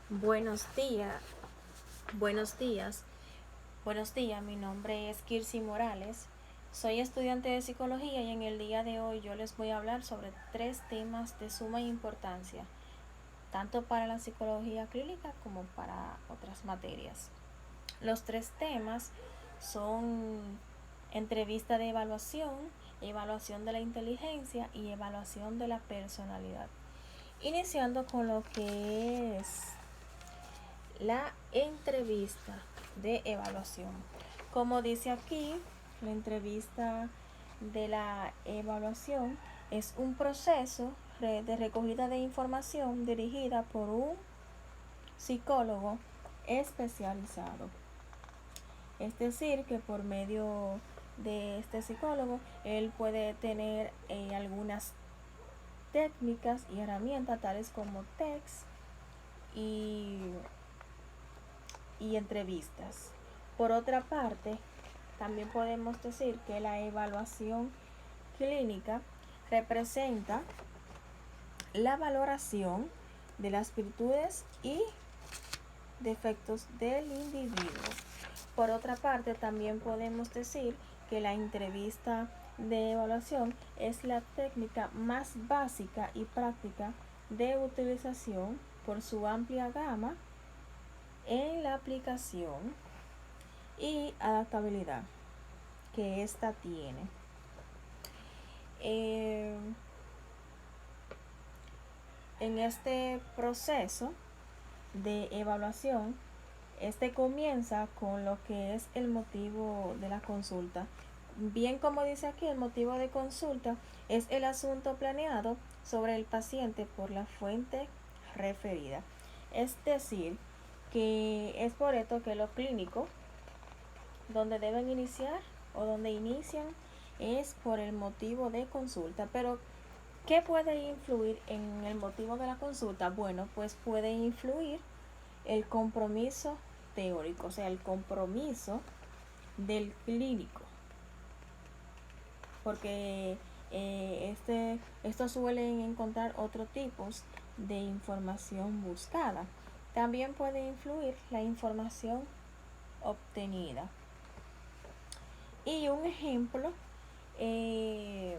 Buenos días, buenos días, buenos días. Mi nombre es Kirsi Morales. Soy estudiante de psicología y en el día de hoy yo les voy a hablar sobre tres temas de suma importancia, tanto para la psicología clínica como para otras materias. Los tres temas son entrevista de evaluación, evaluación de la inteligencia y evaluación de la personalidad. Iniciando con lo que es la entrevista de evaluación. Como dice aquí, la entrevista de la evaluación es un proceso de recogida de información dirigida por un psicólogo especializado. Es decir, que por medio de este psicólogo, él puede tener algunas técnicas y herramientas tales como text y entrevistas. Por otra parte, también podemos decir que la evaluación clínica representa la valoración de las virtudes y defectos del individuo. Por otra parte, también podemos decir que la entrevista de evaluación es la técnica más básica y práctica de utilización por su amplia gama en la aplicación y adaptabilidad que ésta tiene. En este proceso de evaluación, este comienza con lo que es el motivo de la consulta. Bien, como dice aquí, el motivo de consulta es el asunto planeado sobre el paciente por la fuente referida. Es decir, que es por esto que lo clínico donde deben iniciar o donde inician es por el motivo de consulta. Pero, ¿qué puede influir en el motivo de la consulta? Bueno, pues puede influir el compromiso teórico, o sea, el compromiso del clínico. Porque estos suelen encontrar otros tipos de información buscada. También puede influir la información obtenida. Y un ejemplo, si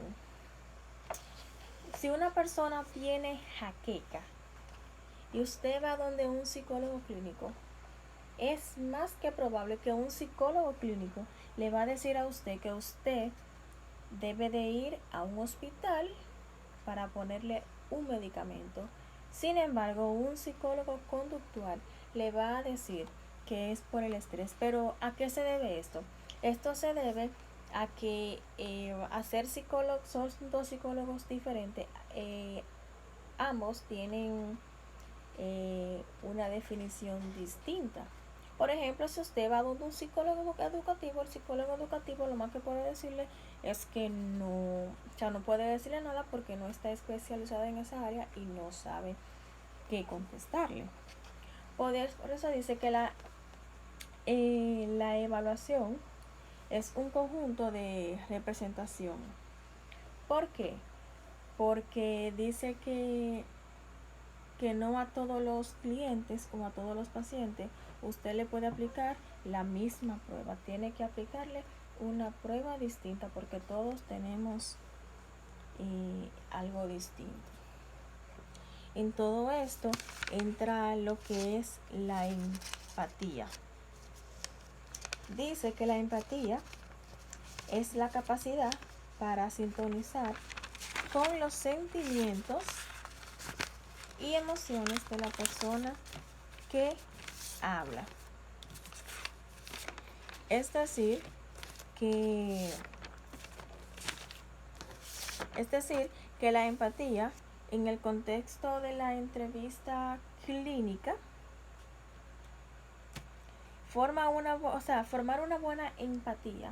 una persona tiene jaqueca y usted va donde un psicólogo clínico, es más que probable que un psicólogo clínico le va a decir a usted que usted debe de ir a un hospital para ponerle un medicamento. Sin embargo, un psicólogo conductual le va a decir que es por el estrés. Pero ¿a qué se debe esto? Esto se debe a que hacer psicólogos son dos psicólogos diferentes. Ambos tienen una definición distinta. Por ejemplo, si usted va a un psicólogo educativo, el psicólogo educativo lo más que puede decirle es que no, o sea, no puede decirle nada porque no está especializado en esa área y no sabe qué contestarle. Por eso dice que la evaluación es un conjunto de representación. ¿Por qué? Porque dice que no a todos los clientes o a todos los pacientes usted le puede aplicar la misma prueba. Tiene que aplicarle una prueba distinta porque todos tenemos algo distinto. En todo esto entra lo que es la empatía. Dice que la empatía es la capacidad para sintonizar con los sentimientos y emociones de la persona que habla. Es decir, que la empatía en el contexto de la entrevista clínica formar una buena empatía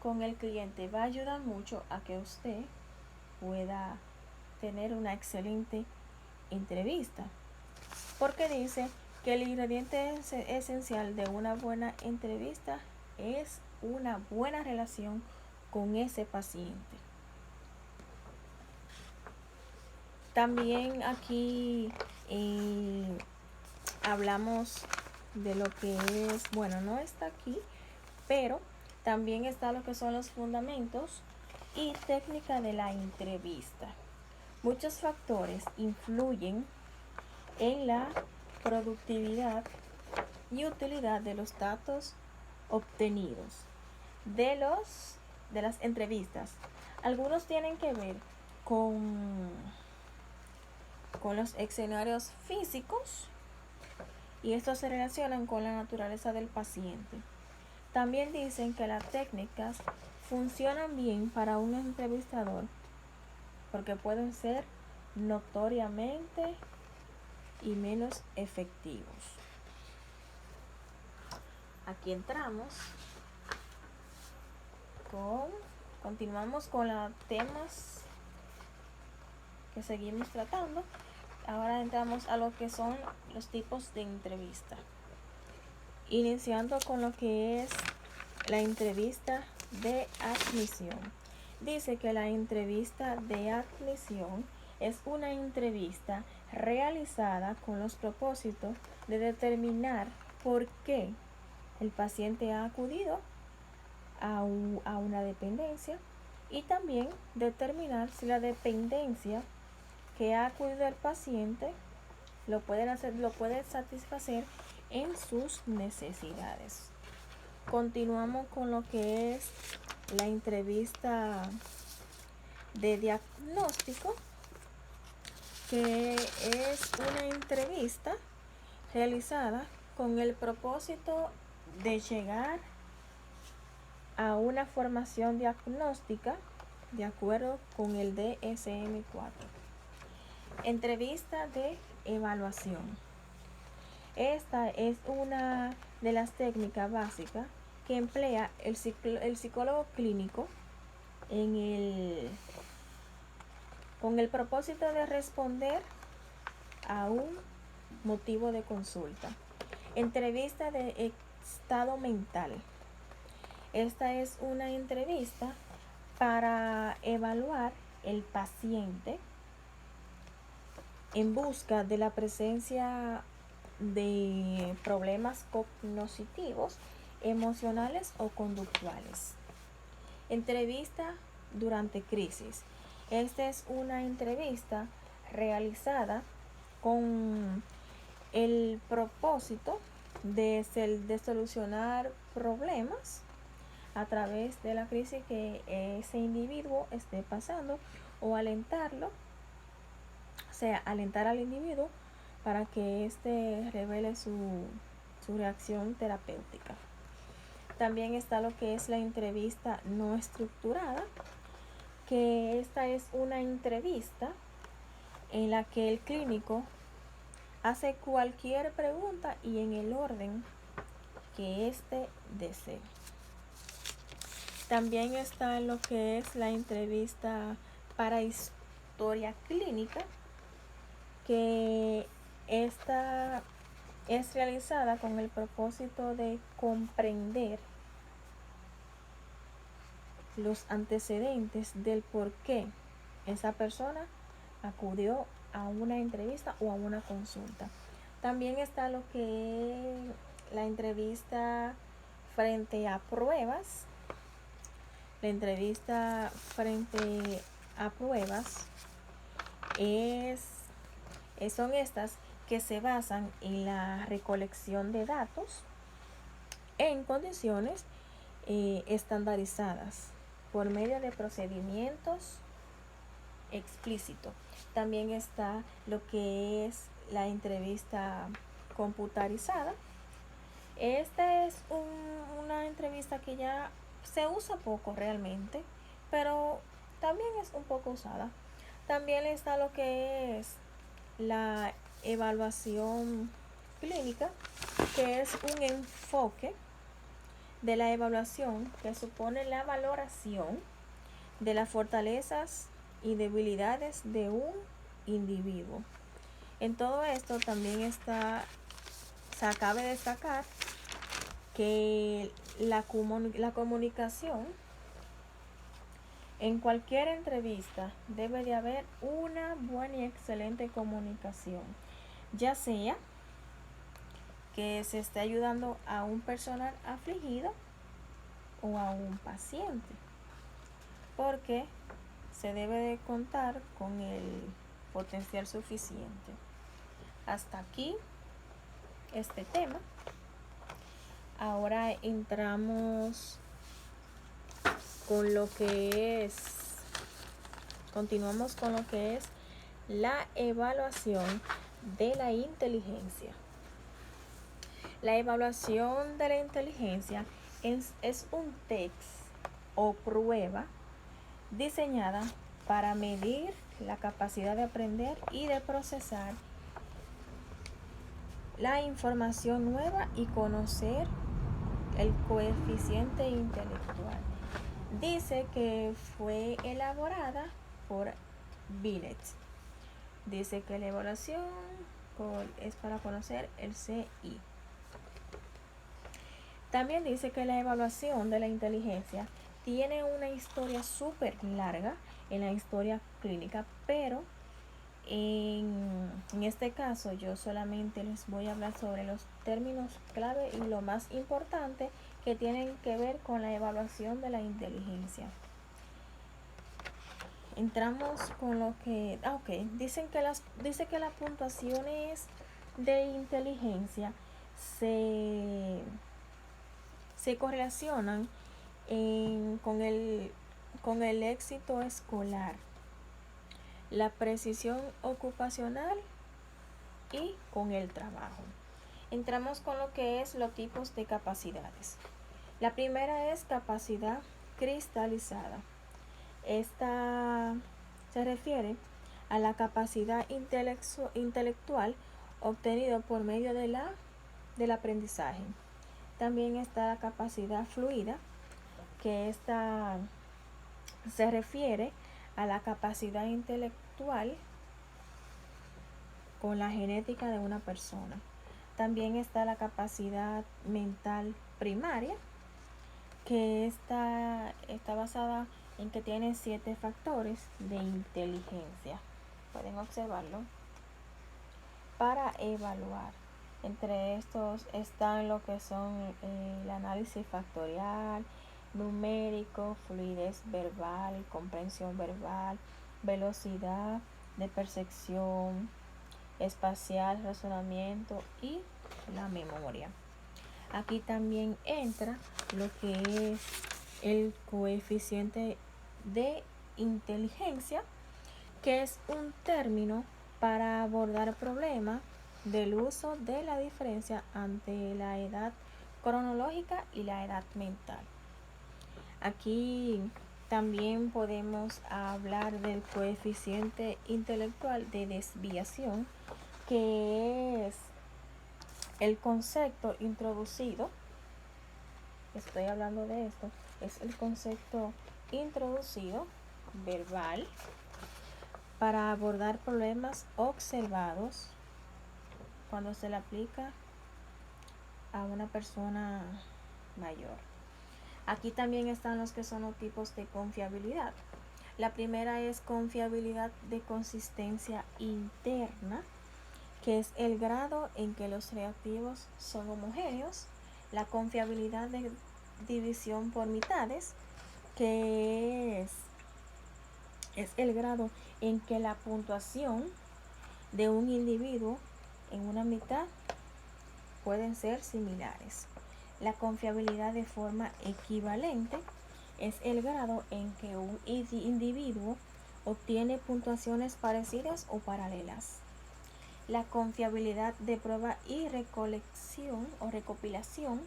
con el cliente va a ayudar mucho a que usted pueda tener una excelente entrevista. Porque dice que el ingrediente esencial de una buena entrevista es una buena relación con ese paciente. También aquí hablamos de lo que es, bueno, no está aquí, pero también está lo que son los fundamentos y técnica de la entrevista. Muchos factores influyen en la productividad y utilidad de los datos obtenidos de las entrevistas. Algunos tienen que ver con los escenarios físicos y estos se relacionan con la naturaleza del paciente. También dicen que las técnicas funcionan bien para un entrevistador porque pueden ser notoriamente y menos efectivos. Aquí continuamos con los temas que seguimos tratando. Ahora entramos a lo que son los tipos de entrevista. Iniciando con lo que es la entrevista de admisión. Dice que la entrevista de admisión es una entrevista realizada con los propósitos de determinar por qué el paciente ha acudido a una dependencia y también determinar si la dependencia que ha acudido el paciente lo puede satisfacer en sus necesidades. Continuamos con lo que es la entrevista de diagnóstico, que es una entrevista realizada con el propósito de llegar a una formación diagnóstica de acuerdo con el DSM-4. Entrevista de evaluación. Esta es una de las técnicas básicas que emplea el psicólogo clínico con el propósito de responder a un motivo de consulta. Entrevista de estado mental. Esta es una entrevista para evaluar el paciente en busca de la presencia de problemas cognitivos, emocionales o conductuales. Entrevista durante crisis. Esta es una entrevista realizada con el propósito de solucionar problemas a través de la crisis que ese individuo esté pasando o alentar al individuo para que éste revele su reacción terapéutica. También está lo que es la entrevista no estructurada, que esta es una entrevista en la que el clínico hace cualquier pregunta y en el orden que éste desee. También está lo que es la entrevista para historia clínica, que esta es realizada con el propósito de comprender los antecedentes del por qué esa persona acudió a una entrevista o a una consulta. También está lo que es la entrevista frente a pruebas. La entrevista frente a pruebas son estas que se basan en la recolección de datos en condiciones estandarizadas por medio de procedimientos explícitos. También está lo que es la entrevista computarizada. Esta es una entrevista que ya se usa poco realmente, pero también es un poco usada. También está lo que es la evaluación clínica, que es un enfoque de la evaluación que supone la valoración de las fortalezas y debilidades de un individuo. En todo esto también cabe destacar que la comunicación en cualquier entrevista debe de haber una buena y excelente comunicación, ya sea que se esté ayudando a un personal afligido o a un paciente, porque se debe de contar con el potencial suficiente. Hasta aquí este tema. Ahora entramos con lo que es, continuamos con lo que es la evaluación de la inteligencia. La evaluación de la inteligencia es un test o prueba diseñada para medir la capacidad de aprender y de procesar la información nueva y conocer el coeficiente intelectual. Dice que fue elaborada por Binet. Dice que la evaluación es para conocer el CI. También dice que la evaluación de la inteligencia tiene una historia súper larga en la historia clínica, pero en este caso yo solamente les voy a hablar sobre los términos clave y lo más importante que tienen que ver con la evaluación de la inteligencia. Entramos con lo que dice que las puntuaciones de inteligencia se correlacionan con el éxito escolar, la precisión ocupacional y con el trabajo. Entramos con lo que es los tipos de capacidades. La primera es capacidad cristalizada. Esta se refiere a la capacidad intelectual obtenida por medio del aprendizaje. También está la capacidad fluida, que esta se refiere a la capacidad intelectual con la genética de una persona. También está la capacidad mental primaria, que está basada en que tiene 7 factores de inteligencia. Pueden observarlo para evaluar. Entre estos están lo que son el análisis factorial, numérico, fluidez verbal, comprensión verbal, velocidad de percepción, espacial, razonamiento y la memoria. Aquí también entra lo que es el coeficiente de inteligencia, que es un término para abordar problemas del uso de la diferencia ante la edad cronológica y la edad mental. Aquí también podemos hablar del coeficiente intelectual de desviación, que es el concepto introducido. Estoy hablando de esto. Es el concepto introducido verbal para abordar problemas observados cuando se le aplica a una persona mayor. Aquí también están los que son los tipos de confiabilidad. La primera es confiabilidad de consistencia interna, que es el grado en que los reactivos son homogéneos. La confiabilidad de división por mitades, que es el grado en que la puntuación de un individuo en una mitad pueden ser similares. La confiabilidad de forma equivalente es el grado en que un individuo obtiene puntuaciones parecidas o paralelas. La confiabilidad de prueba y recolección o recopilación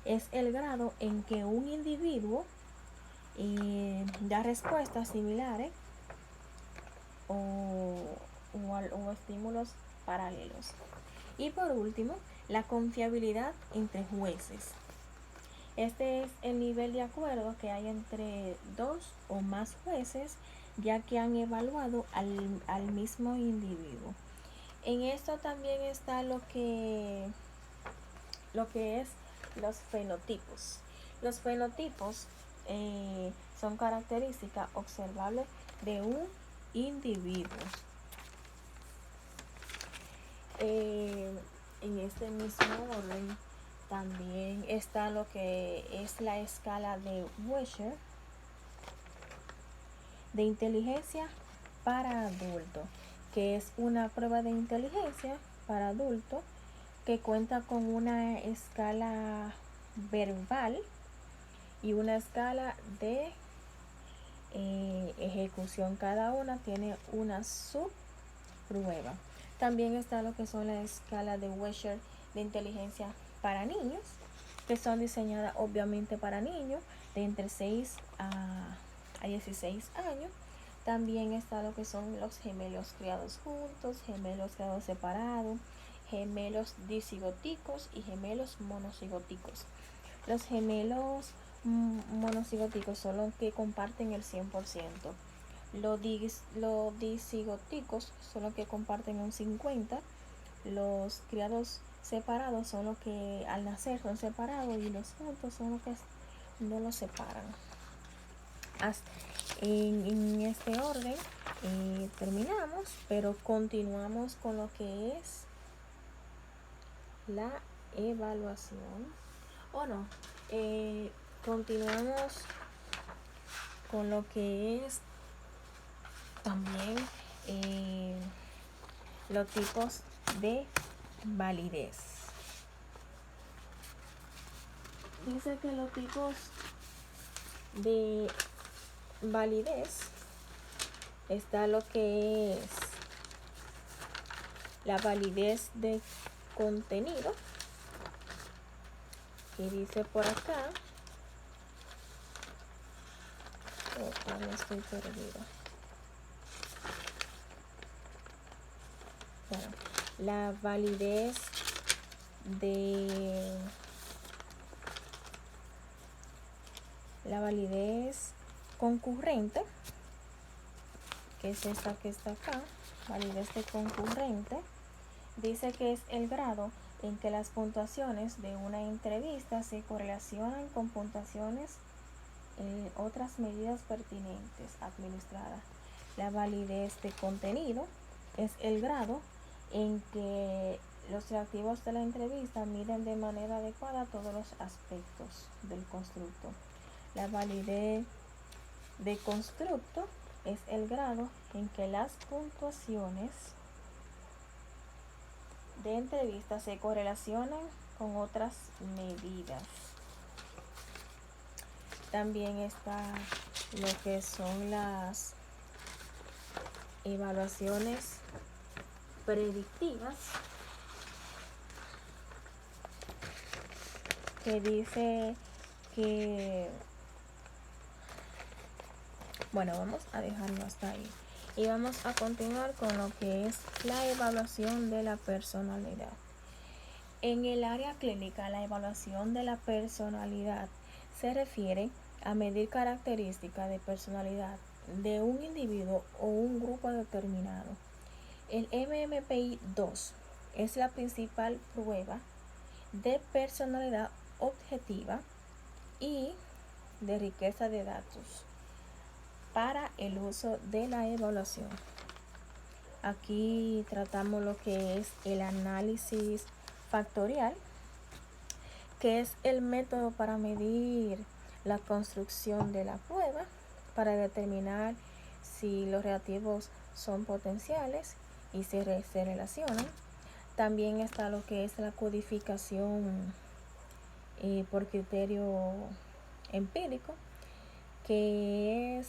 es el grado en que un individuo da respuestas similares o estímulos paralelos. Y por último, la confiabilidad entre jueces. Este es el nivel de acuerdo que hay entre 2 o más jueces, ya que han evaluado al mismo individuo. En esto también está lo que es los fenotipos. Los fenotipos son características observables de un individuo. en este mismo orden también está lo que es la escala de Wechsler de inteligencia para adultos, que es una prueba de inteligencia para adultos que cuenta con una escala verbal y una escala de ejecución. Cada una tiene una subprueba. También está lo que son las escalas de Wechsler de inteligencia para niños, que son diseñadas obviamente para niños de entre 6 a 16 años. También está lo que son los gemelos criados juntos, gemelos criados separados, gemelos disigóticos y gemelos monocigóticos. Los gemelos monocigóticos son los que comparten el 100%. Los disigóticos son los que comparten un 50%. Los criados separados son los que al nacer son separados y los juntos son los que no los separan. En este orden terminamos, pero continuamos con lo que es la evaluación. Continuamos con lo que es también los tipos de validez. Dice que los tipos de validez está lo que es la validez de contenido, que dice por acá, estoy perdida. Bueno, la validez concurrente, que es esta que está acá, validez de concurrente, dice que es el grado en que las puntuaciones de una entrevista se correlacionan con puntuaciones en otras medidas pertinentes administradas. La validez de contenido es el grado en que los reactivos de la entrevista miden de manera adecuada todos los aspectos del constructo. La validez de constructo es el grado en que las puntuaciones de entrevista se correlacionan con otras medidas. También está lo que son las evaluaciones predictivas, que dice que, bueno, vamos a dejarlo hasta ahí y vamos a continuar con lo que es la evaluación de la personalidad. En el área clínica, la evaluación de la personalidad se refiere a medir características de personalidad de un individuo o un grupo determinado. El MMPI-2 es la principal prueba de personalidad objetiva y de riqueza de datos para el uso de la evaluación. Aquí tratamos lo que es el análisis factorial, que es el método para medir la construcción de la prueba para determinar si los reactivos son potenciales y se relacionan. También está lo que es la codificación por criterio empírico, que es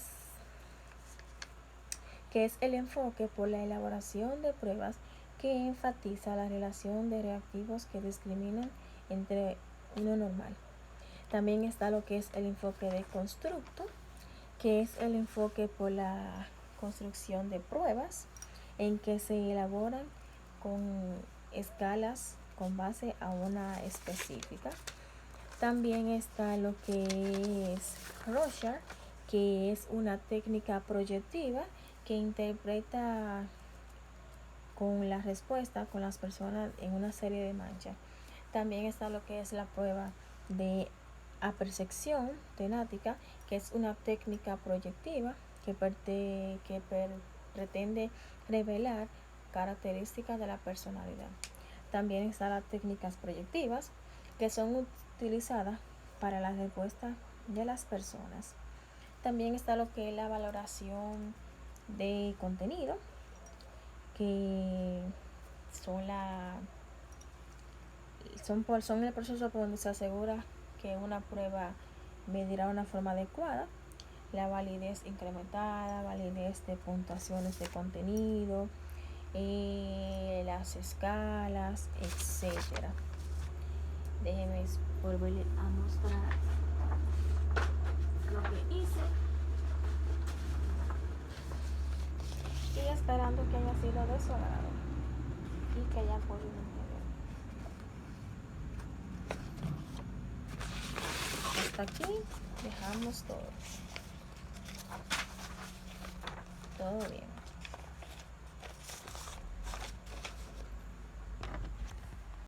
el enfoque por la elaboración de pruebas que enfatiza la relación de reactivos que discriminan entre uno normal. También está lo que es el enfoque de constructo, que es el enfoque por la construcción de pruebas en que se elaboran con escalas con base a una específica. También está lo que es Rorschach, que es una técnica proyectiva que interpreta con la respuesta con las personas en una serie de manchas. También está lo que es la prueba de apercepción temática, que es una técnica proyectiva que pretende revelar características de la personalidad. También están las técnicas proyectivas, que son utilizadas para la respuesta de las personas. También está lo que es la valoración de contenido, que son el proceso por donde se asegura que una prueba medirá de una forma adecuada, la validez incrementada, validez de puntuaciones de contenido, las escalas, etcétera. Déjenme volver a mostrar lo que hice y esperando que haya sido de su agrado y que haya podido entender. Hasta aquí dejamos todo bien.